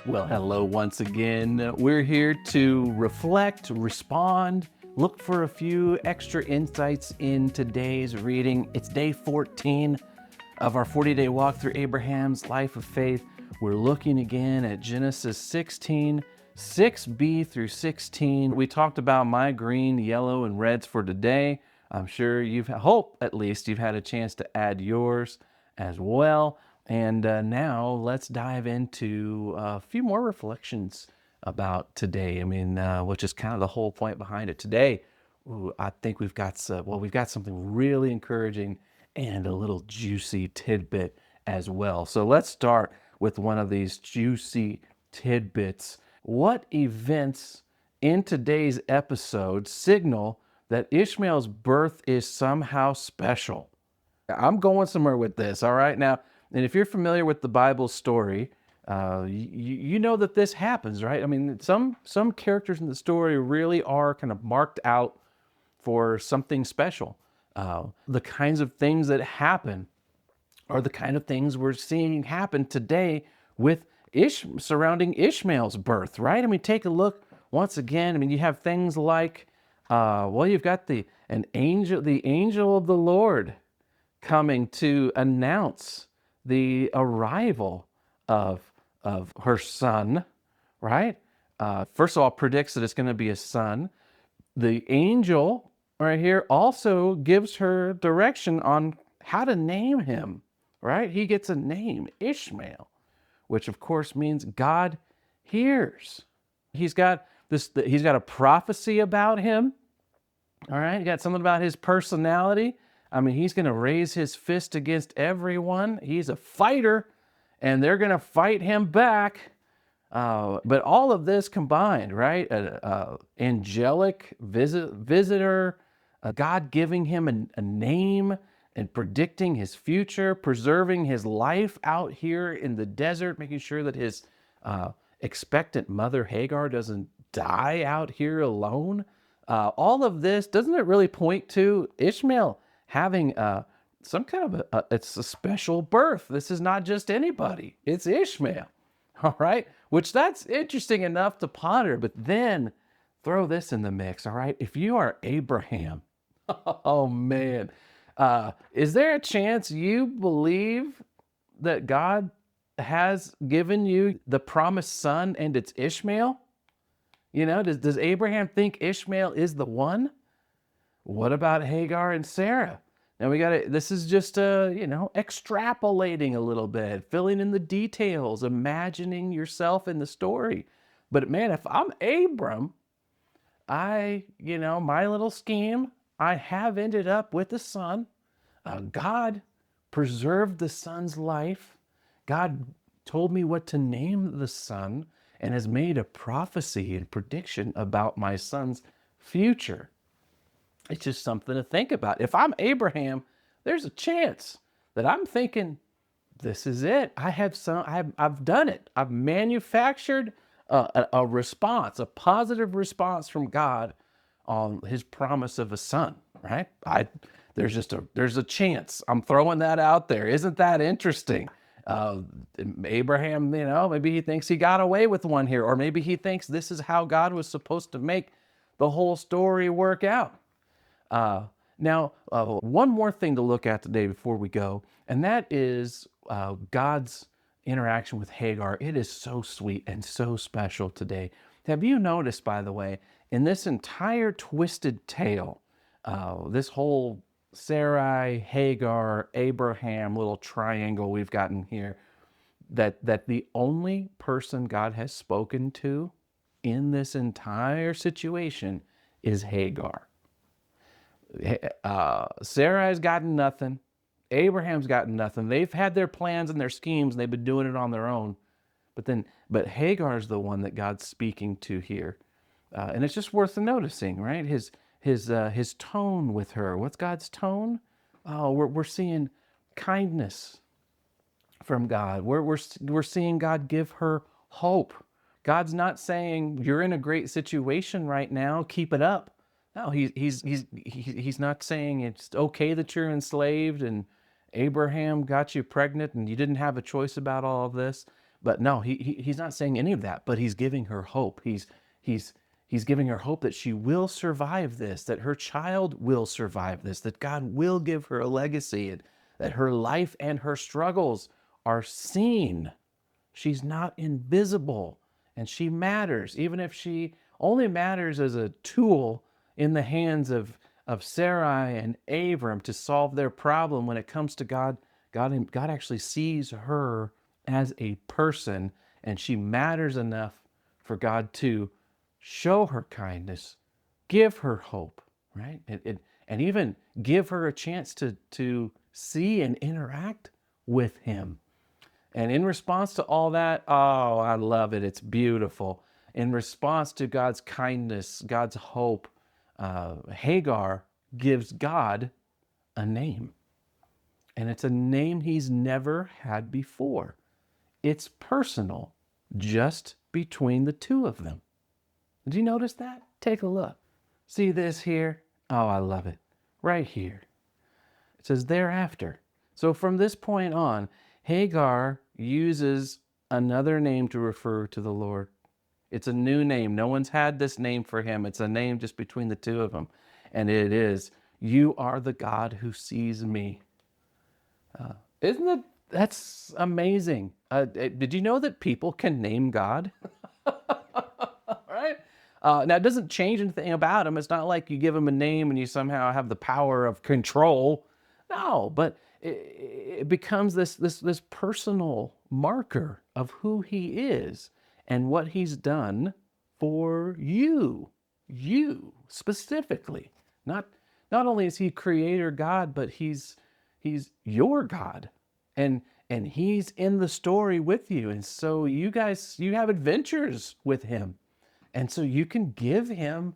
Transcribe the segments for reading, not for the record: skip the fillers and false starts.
Well, hello once again. We're here to reflect, respond, look for a few extra insights in today's reading. It's day 14 of our 40-day walk through Abraham's life of faith. We're looking again at Genesis 16, 6b through 16. We talked about my green, yellow, and reds for today. I'm sure hope at least you've had a chance to add yours as well. And now let's dive into a few more reflections about today. Which is kind of the whole point behind it. Today, I think we've got something really encouraging and a little juicy tidbit as well. So let's start with one of these juicy tidbits. What events in today's episode signal that Ishmael's birth is somehow special? I'm going somewhere with this, all right? Now, and if you're familiar with the Bible story, you know that this happens, right? I mean, some characters in the story really are kind of marked out for something special. The kinds of things that happen are the kind of things we're seeing happen today with surrounding Ishmael's birth, right? I mean, take a look once again. I mean, you have things like, you've got the angel of the Lord coming to announce the arrival of her son, right? First of all, predicts that it's going to be a son. The angel right here also gives her direction on how to name him, right? He gets a name, Ishmael, which of course means God hears. He's got a prophecy about him. All right, you got something about his personality. I mean, he's going to raise his fist against everyone. He's a fighter, and they're going to fight him back. But all of this combined, right? Angelic visitor, God giving him a name and predicting his future, preserving his life out here in the desert, making sure that his expectant mother Hagar doesn't die out here alone. All of this, doesn't it really point to Ishmael having some kind of it's a special birth? This is not just anybody, it's Ishmael. All right, which that's interesting enough to ponder, but then throw this in the mix. All right, if you are Abraham, oh man, is there a chance you believe that God has given you the promised son and it's Ishmael? You know, does Abraham think Ishmael is the one? What about Hagar and Sarah? Now this is just, extrapolating a little bit, filling in the details, imagining yourself in the story. But man, if I'm Abram, my little scheme, I have ended up with a son. God preserved the son's life. God told me what to name the son and has made a prophecy and prediction about my son's future. It's just something to think about. If I'm Abraham, there's a chance that I'm thinking, this is it. I've done it. I've manufactured a response, a positive response from God on his promise of a son, right? There's a chance. I'm throwing that out there. Isn't that interesting? Abraham, maybe he thinks he got away with one here, or maybe he thinks this is how God was supposed to make the whole story work out. Now, one more thing to look at today before we go, and that is God's interaction with Hagar. It is so sweet and so special today. Have you noticed, by the way, in this entire twisted tale, this whole Sarai, Hagar, Abraham little triangle we've gotten here, that the only person God has spoken to in this entire situation is Hagar. Sarai's gotten nothing. Abraham's gotten nothing. They've had their plans and their schemes, and they've been doing it on their own. But Hagar's the one that God's speaking to here, and it's just worth noticing, right? His tone with her. What's God's tone? Oh, we're seeing kindness from God. We're seeing God give her hope. God's not saying you're in a great situation right now, keep it up. No, he's not saying it's okay that you're enslaved and Abraham got you pregnant and you didn't have a choice about all of this. But no, he's not saying any of that, but he's giving her hope. He's giving her hope that she will survive this, that her child will survive this, that God will give her a legacy, and that her life and her struggles are seen. She's not invisible, and she matters, even if she only matters as a tool in the hands of Sarai and Abram to solve their problem. When it comes to God, God actually sees her as a person, and she matters enough for God to show her kindness, give her hope, right? And even give her a chance to see and interact with him. And in response to all that, oh, I love it. It's beautiful. In response to God's kindness, God's hope, Hagar gives God a name. And it's a name he's never had before. It's personal, just between the two of them. Did you notice that? Take a look. See this here? Oh, I love it. Right here. It says thereafter. So from this point on, Hagar uses another name to refer to the Lord. It's a new name. No one's had this name for him. It's a name just between the two of them. And it is, you are the God who sees me. Isn't it? That's amazing. Did you know that people can name God? Right? Now, it doesn't change anything about him. It's not like you give him a name and you somehow have the power of control. No, but it becomes this personal marker of who he is and what he's done for you specifically. Not only is he creator God, but he's your God, and he's in the story with you. And so you have adventures with him. And so you can give him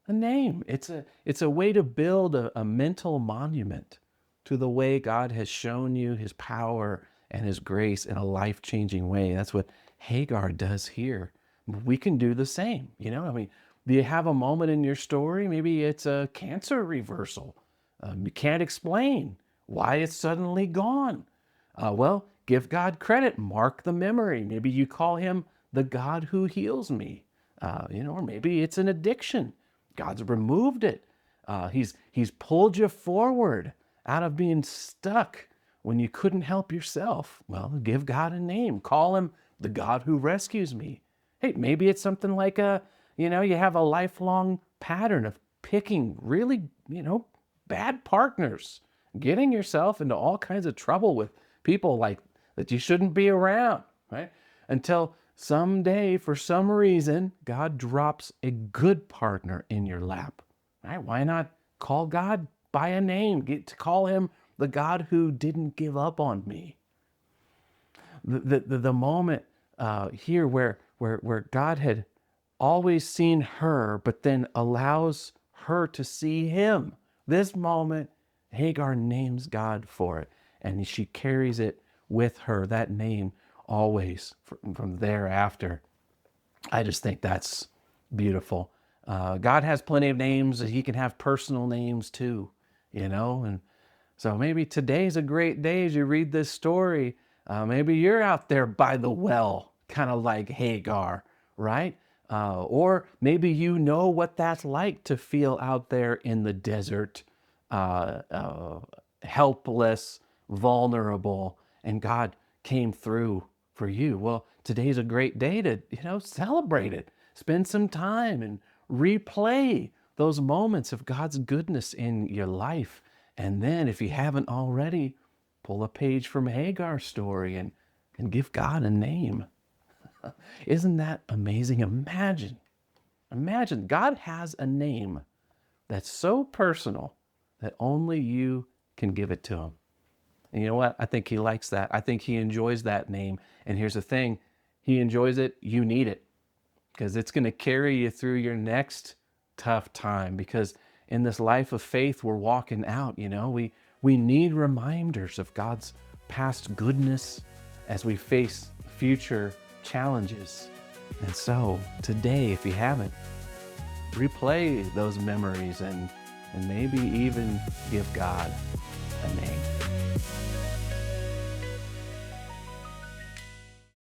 a name. It's a way to build a mental monument to the way God has shown you his power and his grace in a life-changing way. That's what Hagar does here. We can do the same. You know, I mean, do you have a moment in your story? Maybe it's a cancer reversal. You can't explain why it's suddenly gone. Well, give God credit. Mark the memory. Maybe you call him the God who heals me. Or maybe it's an addiction. God's removed it. He's pulled you forward out of being stuck when you couldn't help yourself. Well, give God a name. Call him the God who rescues me. Hey, maybe it's something like you have a lifelong pattern of picking really, bad partners, getting yourself into all kinds of trouble with people like that you shouldn't be around, right? Until someday, for some reason, God drops a good partner in your lap, right? Why not call God by a name? Get to call him the God who didn't give up on me. The moment here where God had always seen her, but then allows her to see him. This moment, Hagar names God for it, and she carries it with her, that name, always from thereafter. I just think that's beautiful. God has plenty of names. He can have personal names too, and so maybe today's a great day as you read this story. Maybe you're out there by the well, kind of like Hagar, right? Or maybe you know what that's like to feel out there in the desert, helpless, vulnerable, and God came through for you. Well, today's a great day to, celebrate it. Spend some time and replay those moments of God's goodness in your life. And then if you haven't already, pull a page from Hagar's story and give God a name. Isn't that amazing? Imagine God has a name that's so personal that only you can give it to him. And you know what? I think he likes that. I think he enjoys that name. And here's the thing. He enjoys it. You need it, because it's going to carry you through your next tough time. Because in this life of faith we're walking out, we need reminders of God's past goodness as we face future challenges. And so today, if you haven't, replay those memories and maybe even give God a name.